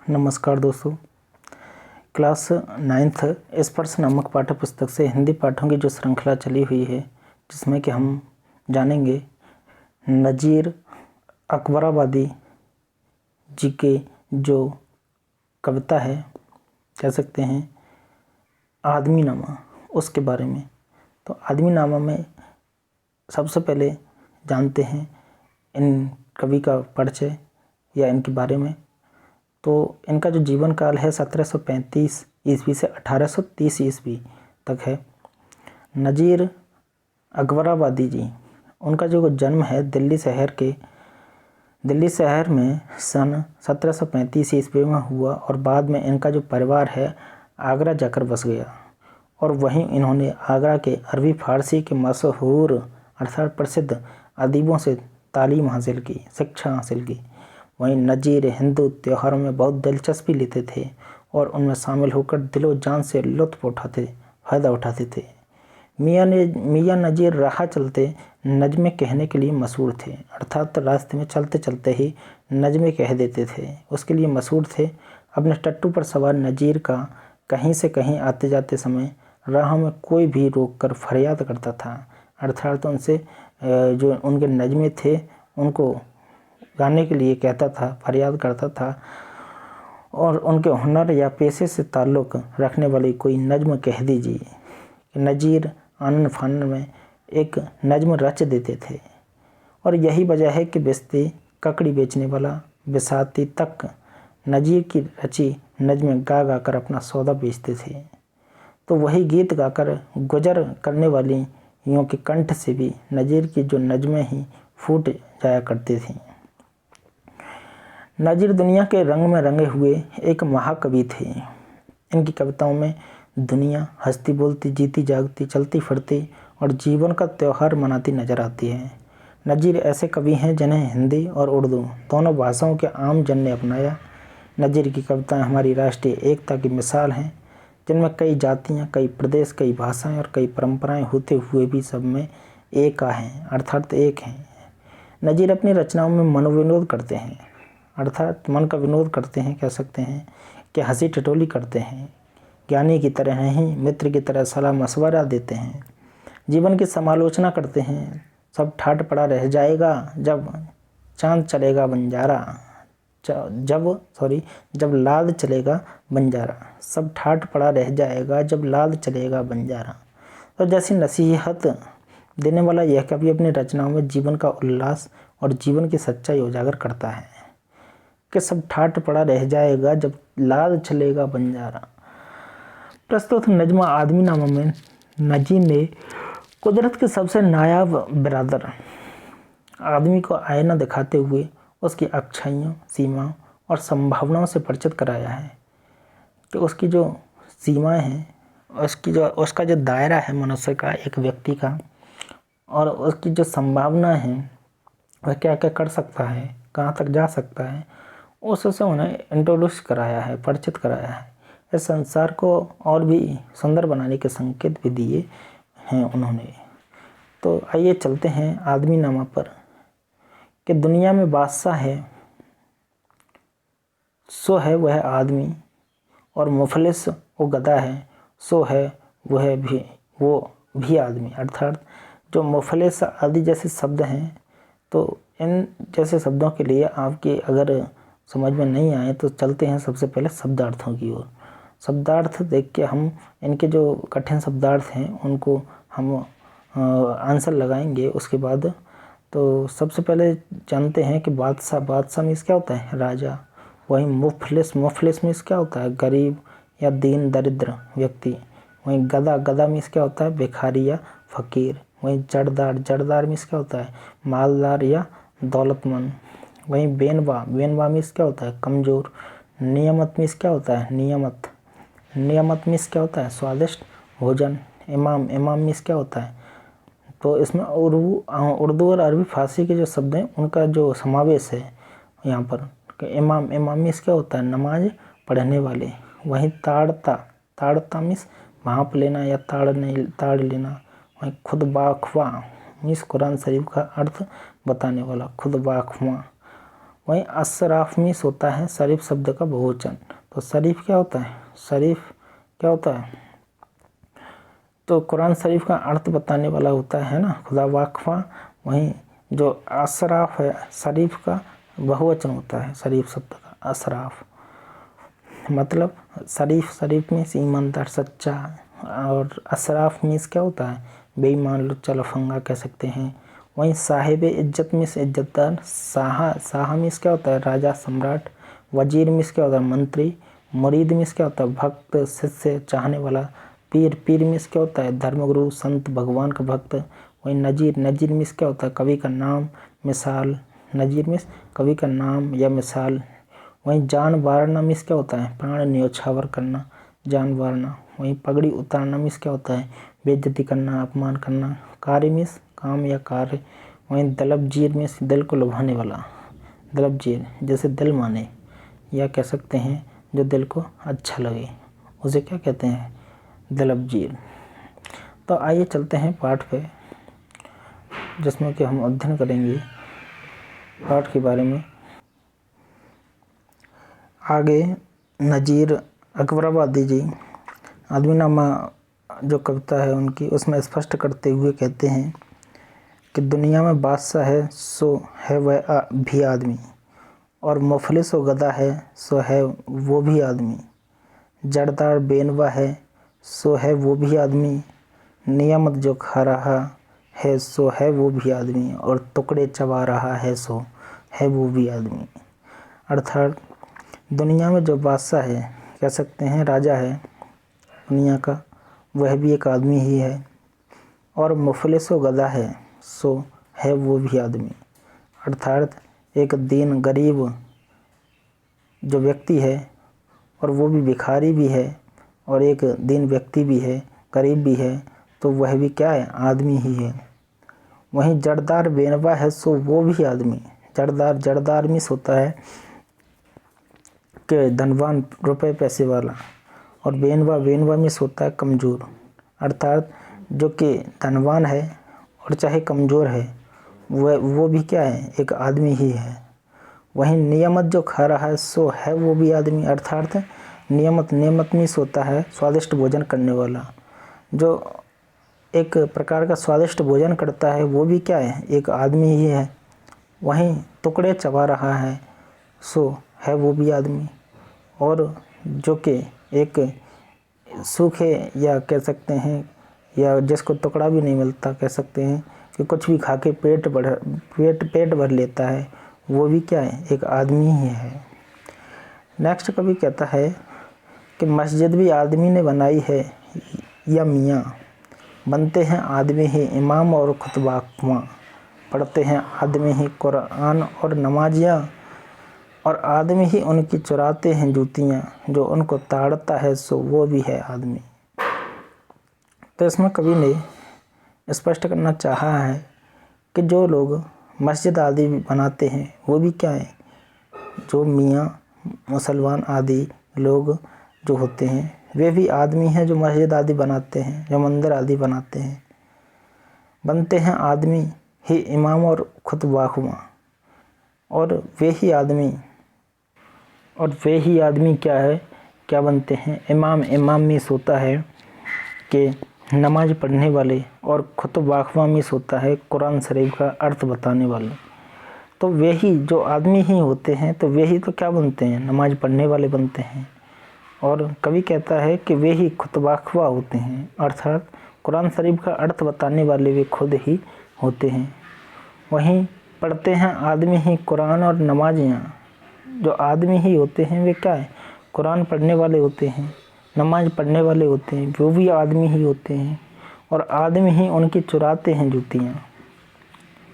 नमस्कार दोस्तों। Class 9th स्पर्श नामक पाठ्य पुस्तक से हिंदी पाठों की जो श्रृंखला चली हुई है, जिसमें कि हम जानेंगे नज़ीर अकबराबादी जी के जो कविता है, कह सकते हैं आदमी नामा, उसके बारे में। तो आदमी नामा में सबसे पहले जानते हैं इन कवि का परिचय या इनके बारे में। तो इनका जो जीवन काल है 1735 ईस्वी से 1830 ईस्वी तक है। नज़ीर अकबराबादी जी, उनका जो जन्म है दिल्ली शहर में सन 1735 ईस्वी में हुआ और बाद में इनका जो परिवार है आगरा जाकर बस गया और वहीं इन्होंने आगरा के अरबी फारसी के मशहूर अर्थात प्रसिद्ध अदीबों से तालीम हासिल की, शिक्षा हासिल की। वहीं नज़ीर हिंदू त्योहारों में बहुत दिलचस्पी लेते थे और उनमें शामिल होकर दिलो जान से फ़ायदा उठाते थे। मियाँ नज़ीर राह चलते नज़्में कहने के लिए मशहूर थे, अर्थात रास्ते में चलते चलते ही नज़्में कह देते थे, उसके लिए मशहूर थे। अपने टट्टू पर सवार नज़ीर का कहीं से कहीं आते जाते समय राह में कोई भी रोक कर फरियाद करता था, अर्थात उनसे जो उनके नज़्में थे उनको गाने के लिए कहता था, फरियाद करता था। और उनके हुनर या पेशे से ताल्लुक़ रखने वाली कोई नज़्म कह दीजिए। नज़ीर आनन फानन में एक नज़्म रच देते थे और यही वजह है कि बेचते ककड़ी बेचने वाला बिसाती तक नज़ीर की रची नज़्में गा गा कर अपना सौदा बेचते थे। तो वही गीत गाकर गुजर करने वाली यों के कंठ से भी नज़ीर की जो नज़्में ही फूट जाया करती थीं। नज़ीर दुनिया के रंग में रंगे हुए एक महाकवि थे। इनकी कविताओं में दुनिया हंसती बोलती, जीती जागती, चलती फिरती और जीवन का त्यौहार मनाती नजर आती है। नज़ीर ऐसे कवि हैं जिन्हें हिंदी और उर्दू दोनों भाषाओं के आम जन ने अपनाया। नज़ीर की कविताएं हमारी राष्ट्रीय एकता की मिसाल हैं, जिनमें कई जातियां, कई प्रदेश, कई भाषाएं और कई परंपराएं होते हुए भी सब में एक हैं, अर्थात एक हैं। नज़ीर अपनी रचनाओं में मनोविनोद करते हैं, अर्थात मन का विनोद करते हैं, कह सकते हैं कि हंसी ठिठोली करते हैं। ज्ञानी की तरह नहीं, मित्र की तरह सलाह मशवरा देते हैं। जीवन की समालोचना करते हैं। सब ठाट पड़ा रह जाएगा जब चांद चलेगा बंजारा, जब लाद चलेगा बंजारा। सब ठाट पड़ा रह जाएगा जब लाद चलेगा बंजारा। तो जैसी नसीहत देने वाला यह कवि अपनी रचनाओं में जीवन का उल्लास और जीवन की सच्चाई उजागर करता है कि सब ठाट पड़ा रह जाएगा जब लाद चलेगा बंजारा। प्रस्तुत नज़्म आदमी नामा में नज़ीर ने कुदरत के सबसे नायाब बिरादर आदमी को आईना दिखाते हुए उसकी अच्छाइयों, सीमाओं और संभावनाओं से परिचित कराया है कि उसकी जो सीमाएं हैं, उसका जो दायरा है मनुष्य का, एक व्यक्ति का, और उसकी जो संभावना है वह क्या क्या कर सकता है, कहाँ तक जा सकता है, उससे उन्हें इंट्रोड्यूस कराया है, परिचित कराया है। इस संसार को और भी सुंदर बनाने के संकेत भी दिए हैं उन्होंने। तो आइए चलते हैं आदमी नामा पर कि दुनिया में बादशाह है सो है वह आदमी, और मुफलिस वो गधा है सो है वो भी आदमी। अर्थात जो मुफलिस आदि जैसे शब्द हैं, तो इन जैसे शब्दों के लिए आपके अगर समझ में नहीं आए तो चलते हैं सबसे पहले शब्दार्थों की ओर। शब्दार्थ देख के हम इनके जो कठिन शब्दार्थ हैं उनको हम आंसर लगाएंगे उसके बाद। तो सबसे पहले जानते हैं कि बादशाह मीन्स क्या होता है, राजा। वहीं मुफलिस मीन्स क्या होता है, गरीब या दीन दरिद्र व्यक्ति। वहीं गधा मीन्स क्या होता है, भिखारी या फ़कीर। वहीं जड़दार मीन्स क्या होता है, मालदार या दौलतमंद। वहीं बेनवा मीन्स क्या होता है, कमज़ोर। नियमत मीन्स क्या होता है, नियमत मीन्स क्या होता है, स्वादिष्ट भोजन। इमाम मीन्स क्या होता है। तो इसमें उर्दू और अरबी फारसी के जो शब्द हैं उनका जो समावेश है यहाँ पर कि इमाम मीन्स क्या होता है, नमाज पढ़ने वाले। वहीं ताड़ता मीन्स भांप लेना या ताड़ लेना। वहीं खुद बाख्वा मीन्स कुरान शरीफ का अर्थ बताने वाला, खुद बाख्वा। वहीं अशराफ मीस होता है शरीफ शब्द का बहुवचन। तो शरीफ क्या होता है, शरीफ क्या होता है, तो कुरान शरीफ का अर्थ बताने वाला होता है ना, खुदा वाकफा। वहीं जो अशराफ है शरीफ का बहुवचन होता है, शरीफ शब्द का अशराफ। मतलब शरीफ, शरीफ मीन्स ईमानदार सच्चा, और अशराफ मीन्स क्या होता है, बेईमान लुच्चा लफंगा कह सकते हैं। वहीं साहिब इज्जत मीन्स इज्जतदार, शाह मीन्स क्या होता है, राजा सम्राट। वजीर मीन्स क्या होता है, मंत्री। मुरीद मीन्स क्या होता है, भक्त शिष्य चाहने वाला। पीर मीन्स क्या होता है, धर्मगुरु संत भगवान का भक्त। वहीं नजीर मीन्स क्या होता है, कवि का नाम मिसाल। नजीर मीन्स कवि का नाम या मिसाल। वहीं जान वारना मीन्स क्या होता है, प्राण न्योछावर करना, जान वारना। वहीं पगड़ी उतारना मीन्स क्या होता है, बेइज्जती करना, अपमान करना। कार्य मीन्स काम या कार्य। वहीं दलबजीर मीन्स दिल को लुभाने वाला। दलबजीर जैसे दिल माने, या कह सकते हैं जो दिल को अच्छा लगे, उसे क्या कहते हैं, दलबजीर। तो आइए चलते हैं पाठ पे, जिसमें कि हम अध्ययन करेंगे पाठ के बारे में। आगे नज़ीर अकबराबादी जी आदमीनामा जो कविता है उनकी, उसमें स्पष्ट करते हुए कहते हैं कि दुनिया में बादशाह है सो है वह भी आदमी, और मुफलिस व गदा है सो है वो भी आदमी। जड़दार बेनवा है सो है वो भी आदमी, नियामत जो खा रहा है सो है वो भी आदमी, और टुकड़े चबा रहा है सो है वो भी आदमी। अर्थात दुनिया में जो बादशाह है, कह सकते हैं राजा है दुनिया का, वह भी एक आदमी ही है। और मुफलिस व गदा है सो है वो भी आदमी। अर्थात एक दीन गरीब जो व्यक्ति है, और वो भी भिखारी भी है, और एक दीन व्यक्ति भी है, गरीब भी है, तो वह भी क्या है, आदमी ही है। वहीं जड़दार बेनवा है सो वो भी आदमी। जड़दार मीन्स होता है कि धनवान, रुपए पैसे वाला, और बेनवा मीन्स होता है कमज़ोर। अर्थात जो कि धनवान है और चाहे कमज़ोर है, वो भी क्या है, एक आदमी ही है। वहीं नियमत जो खा रहा है सो है वो भी आदमी। अर्थात नियमत मीन्स होता है स्वादिष्ट भोजन करने वाला। जो एक प्रकार का स्वादिष्ट भोजन करता है वो भी क्या है, एक आदमी ही है। वहीं टुकड़े चबा रहा है सो है वो भी आदमी। और जो कि एक सूखे, या कह सकते हैं, या जिसको टुकड़ा भी नहीं मिलता, कह सकते हैं कि कुछ भी खा के पेट भर लेता है, वो भी क्या है, एक आदमी ही है। नेक्स्ट कवि कहता है कि मस्जिद भी आदमी ने बनाई है या मियाँ, बनते हैं आदमी ही इमाम और खुतबा, पढ़ते हैं आदमी ही कुरान और नमाजियाँ, और आदमी ही उनकी चुराते हैं जूतियाँ, जो उनको ताड़ता है सो वो भी है आदमी। तो इसमें कवि ने स्पष्ट करना चाहा है कि जो लोग मस्जिद आदि बनाते हैं वो भी क्या है, जो मियाँ मुसलमान आदि लोग जो होते हैं वे भी आदमी हैं, जो मस्जिद आदि बनाते हैं, जो मंदिर आदि बनाते हैं। बनते हैं आदमी ही इमाम और खुतबाहुमा, और वे ही आदमी क्या है, क्या बनते हैं, इमाम मीस होता है कि नमाज पढ़ने वाले, और खुतबाहुमा मीस होता है कुरान शरीफ का अर्थ बताने वाले। तो वे ही जो आदमी ही होते हैं, तो वे ही तो क्या बनते हैं, नमाज पढ़ने वाले बनते हैं। और कवि कहता है कि वे ही खुतबाहुआ होते हैं, अर्थात कुरान शरीफ का अर्थ बताने वाले वे खुद ही होते हैं। वहीं पढ़ते हैं आदमी ही कुरान और नमाजियाँ, जो आदमी ही होते हैं वे क्या है, कुरान पढ़ने वाले होते हैं, नमाज पढ़ने वाले होते हैं, वो भी आदमी ही होते हैं, और आदमी ही उनकी चुराते हैं जूतियाँ।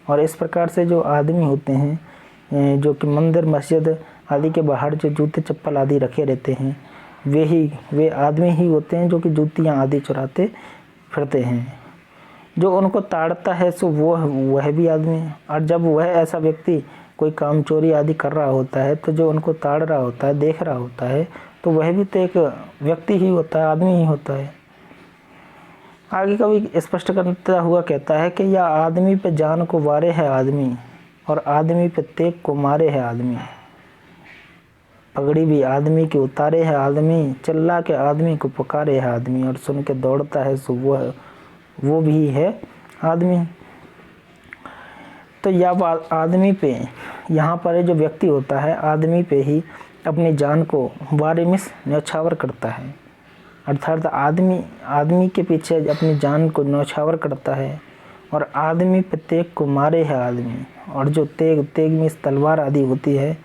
और इस प्रकार से जो आदमी होते हैं, जो कि मंदिर मस्जिद आदि के बाहर जो जूते चप्पल आदि रखे रहते हैं, वे आदमी ही होते हैं जो कि जूतियाँ आदि चुराते फिरते हैं। जो उनको ताड़ता है सो वह भी आदमी है। और जब वह ऐसा व्यक्ति कोई काम चोरी आदि कर रहा होता है, तो जो उनको ताड़ रहा होता है, देख रहा होता है, तो वह भी तो एक व्यक्ति ही होता है, आदमी ही होता है। आगे कभी स्पष्ट करता हुआ कहता है कि यह आदमी पे जान को वारे है आदमी, और आदमी पे तेग को मारे है आदमी। पगड़ी भी आदमी की उतारे है आदमी, चिल्ला के आदमी को पुकारे है आदमी, और सुन के दौड़ता है सो वो भी है आदमी। तो यह बात आदमी पे, यहाँ पर जो व्यक्ति होता है आदमी पे ही अपनी जान को बारेमिस न्यौछावर करता है, अर्थात आदमी के पीछे अपनी जान को न्यौछावर करता है और आदमी पे तेग को मारे है आदमी। और जो तेग में तलवार आदि होती है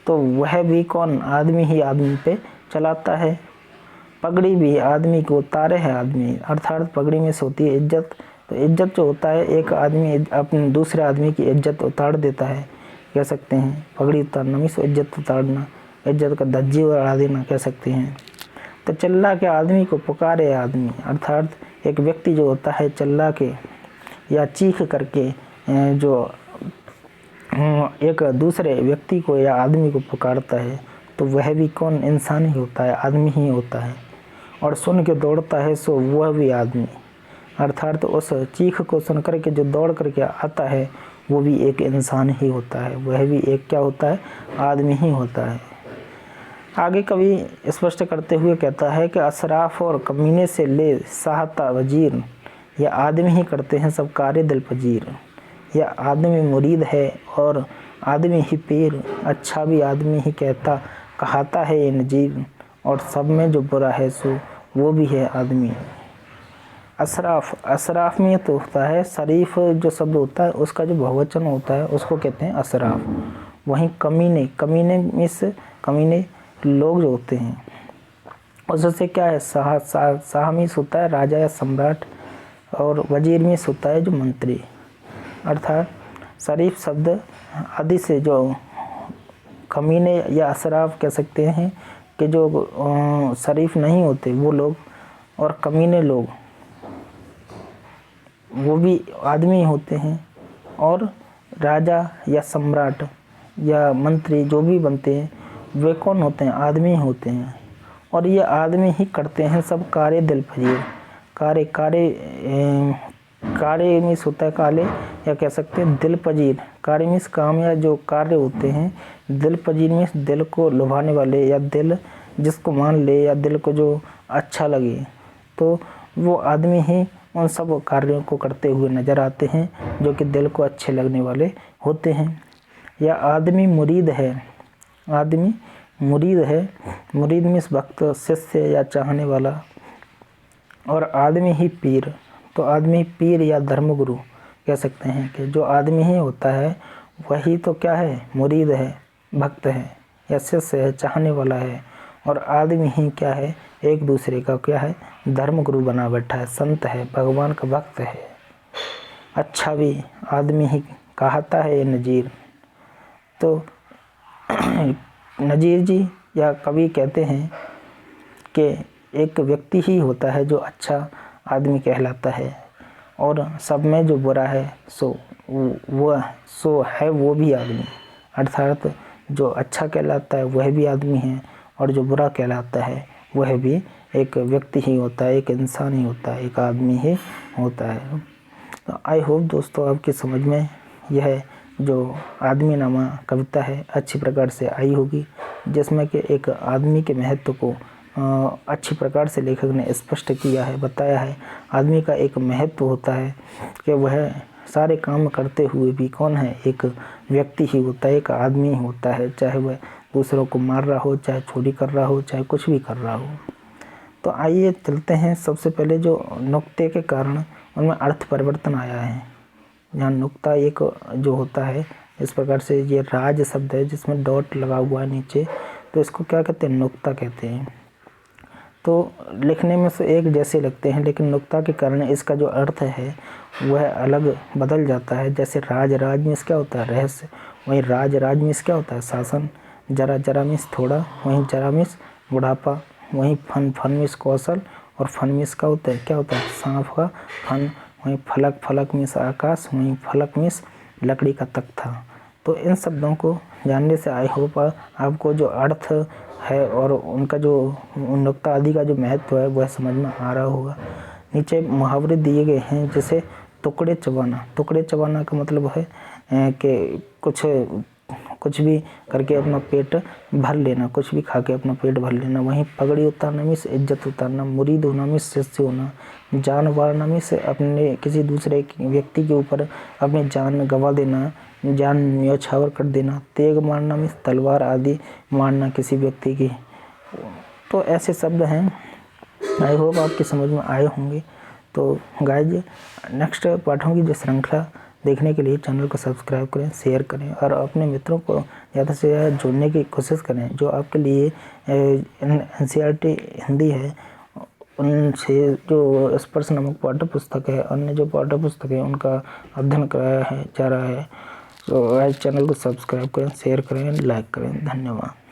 तो वह भी कौन, आदमी ही आदमी पे चलाता है। पगड़ी भी आदमी को उतारे है आदमी, अर्थात पगड़ी में से होती है इज्जत। तो इज्जत जो होता है, एक आदमी अपने दूसरे आदमी की इज्जत उतार देता है, कह सकते हैं पगड़ी उतारना मीन्स इज्जत उतारना, इज्जत का धज्जी उड़ा देना कह सकते हैं। तो चिल्ला के आदमी को पुकारे आदमी, अर्थात एक व्यक्ति जो होता है चिल्ला के या चीख करके जो एक दूसरे व्यक्ति को या आदमी को पुकारता है तो वह भी कौन, इंसान ही होता है, आदमी ही होता है। और सुन के दौड़ता है सो वह भी आदमी, अर्थात तो उस चीख को सुन करके जो दौड़ करके आता है वो भी एक इंसान ही होता है, वह भी एक क्या होता है, आदमी ही होता है। आगे कवि स्पष्ट करते हुए कहता है कि अशराफ और कमीने से ले साहता वजीर, यह आदमी ही करते हैं सब कार्य दिल पजीर। यह आदमी मुरीद है और आदमी ही पीर, अच्छा भी आदमी ही कहाता है ये नजीर, और सब में जो बुरा है सो वो भी है आदमी। अशराफ में तो होता है, शरीफ जो शब्द होता है उसका जो बहुवचन होता है उसको कहते हैं अशराफ। वहीं कमीने मीन्स कमीने लोग जो होते हैं, उससे क्या है, शाह मीन्स होता है राजा या सम्राट, और वजीर मीन्स होता है जो मंत्री। अर्थात शरीफ शब्द आदि से जो कमीने या अशराफ कह सकते हैं कि जो शरीफ नहीं होते वो लोग, और कमीने लोग वो भी आदमी होते हैं, और राजा या सम्राट या मंत्री जो भी बनते हैं वे कौन होते हैं, आदमी होते हैं। और ये आदमी ही करते हैं सब कार्य दिल फजीर, कार्य मीन्स होता है काले, या कह सकते हैं दिल पजीर। कार्य मीन्स काम या जो कार्य होते हैं, दिल पजीर मीन्स दिल को लुभाने वाले, या दिल जिसको मान ले या दिल को जो अच्छा लगे, तो वो आदमी ही उन सब कार्यों को करते हुए नज़र आते हैं जो कि दिल को अच्छे लगने वाले होते हैं। या आदमी मुरीद है, आदमी मुरीद है, मुरीद मीन्स भक्त, शिष्य या चाहने वाला। और आदमी ही पीर, तो आदमी पीर या धर्मगुरु कह सकते हैं कि जो आदमी ही होता है वही तो क्या है, मुरीद है, भक्त है या शिष्य है, चाहने वाला है। और आदमी ही क्या है, एक दूसरे का क्या है, धर्मगुरु बना बैठा है, संत है, भगवान का भक्त है। अच्छा भी आदमी ही कहता है ये नजीर। तो नजीर जी या कवि कहते हैं कि एक व्यक्ति ही होता है जो अच्छा आदमी कहलाता है, और सब में जो बुरा है सो वो भी आदमी, अर्थात जो अच्छा कहलाता है वह भी आदमी है, और जो बुरा कहलाता है वह भी एक व्यक्ति ही होता है, एक इंसान ही होता है, एक आदमी ही होता है। तो आई होप दोस्तों आपकी समझ में यह जो आदमी नामा कविता है अच्छी प्रकार से आई होगी, जिसमें कि एक आदमी के महत्व को अच्छी प्रकार से लेखक ने स्पष्ट किया है, बताया है। आदमी का एक महत्व होता है कि वह सारे काम करते हुए भी कौन है, एक व्यक्ति ही होता है, एक आदमी ही होता है, चाहे वह दूसरों को मार रहा हो, चाहे चोरी कर रहा हो, चाहे कुछ भी कर रहा हो। तो आइए चलते हैं, सबसे पहले जो नुक्ते के कारण उनमें अर्थ परिवर्तन आया है। यहाँ नुक्ता एक जो होता है इस प्रकार से, ये राज शब्द है जिसमें डॉट लगा हुआ है नीचे, तो इसको क्या कहते हैं, नुक्ता कहते हैं। तो लिखने में से एक जैसे लगते हैं, लेकिन नुक्ता के कारण इसका जो अर्थ है वह अलग बदल जाता है। जैसे राज मीन्स क्या होता है, रहस्य, वहीं राज मीन्स क्या होता है, शासन। जरा मीन्स थोड़ा, वहीं जरा मीन्स बुढ़ापा। वहीं फन मीन्स कौशल, और फन मीन्स क्या होता है, सांप का फन। वहीं फलक मीन्स आकाश, वहीं फलक मीन्स लकड़ी का तख्ता। तो इन शब्दों को जानने से आई होप आपको जो अर्थ है और उनका जो नुक्ता आदि का जो महत्व है वह समझ में आ रहा होगा। नीचे मुहावरे दिए गए हैं, जैसे टुकड़े चबाना। टुकड़े चबाना का मतलब है कि कुछ भी करके अपना पेट भर लेना, कुछ भी खा के अपना पेट भर लेना। वहीं पगड़ी उतारना मीन्स इज्जत उतारना, मुरीद होना मीन्स शिष्य होना, जान वारना मीन्स अपने किसी दूसरे व्यक्ति के ऊपर अपनी जान गंवा देना, जान न्यौछावर कर देना। तेग मारना मीन्स तलवार आदि मारना किसी व्यक्ति की। तो ऐसे शब्द हैं, आई होप आपकी समझ में आए होंगे। तो गाइज नेक्स्ट पाठों की जो श्रृंखला देखने के लिए चैनल को सब्सक्राइब करें, शेयर करें और अपने मित्रों को ज़्यादा से ज़्यादा जोड़ने की कोशिश करें जो आपके लिए NCERT हिंदी है उनसे जो स्पर्श नामक पाठ्य पुस्तक है, अन्य जो पाठ्य पुस्तक है उनका अध्ययन कराया जा रहा है। तो चैनल को सब्सक्राइब करें, शेयर करें, लाइक करें। धन्यवाद।